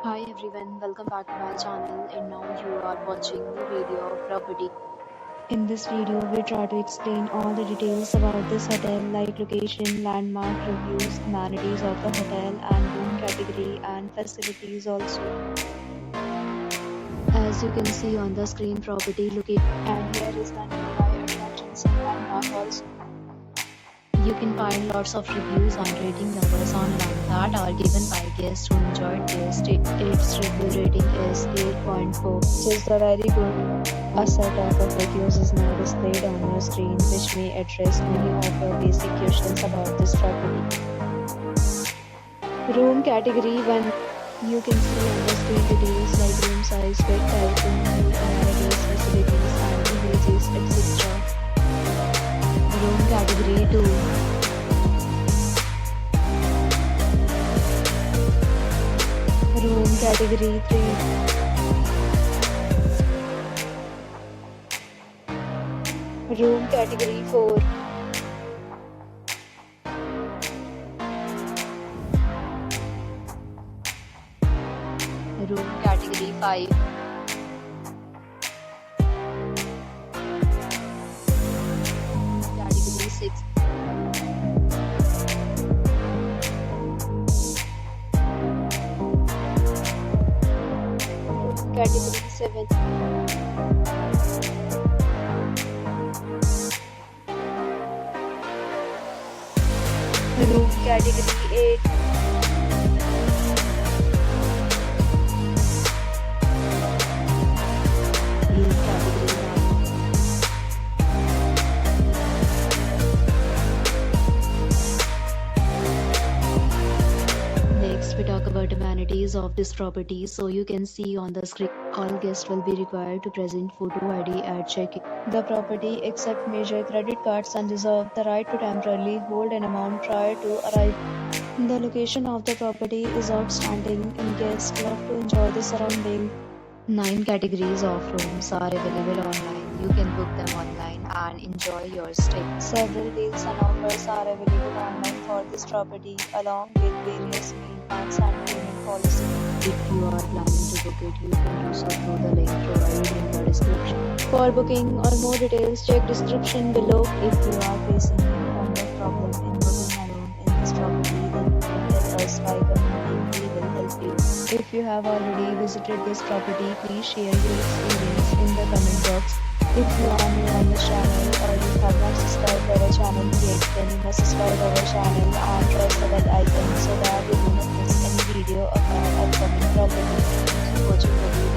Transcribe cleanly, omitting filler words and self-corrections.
Hi everyone, welcome back to my channel and now you are watching the video of property. In this video, we try to explain all the details about this hotel like location, landmark, reviews, amenities of the hotel and room category and facilities also. As you can see on the screen, property located and here is the nearby attractions and landmark also. You can find lots of reviews and rating numbers online that are given by guests who enjoyed their stay. Its review rating is 8.4, which is the very good. A set of reviews is now displayed on your screen, which may address many of your basic questions about this property. Room category 1. You can see on the screen details like room size, bed type, room view, amenities, facilities, and images, etc. Room category 2. Room category 3. Room category 4. Room category 5. Category 6. Category 7. Room category 8. Room category 9. Next, we talk about amenities of this property. So you can see on the screen, all guests will be required to present photo ID at check-in. The property accepts major credit cards and reserves the right to temporarily hold an amount prior to arrival. The location of the property is outstanding and guests love to enjoy the surrounding. 9 categories of rooms are available online. You can book them online and enjoy your stay. Several deals and offers are available online for this property along with various meal plans and payment policies. If you are planning to book it, you can do so through the link provided in the description. For booking or more details, check description below. If you are facing any kind of problem in booking a room in this property, then you can tell us by commenting. We will help you. If you have already visited this property, please share your experience in the comment box. If you are new on this channel or you have not subscribed our channel yet, then you must subscribe our channel and press the bell icon so that you do not miss any video of our upcoming property. Keep watching the video.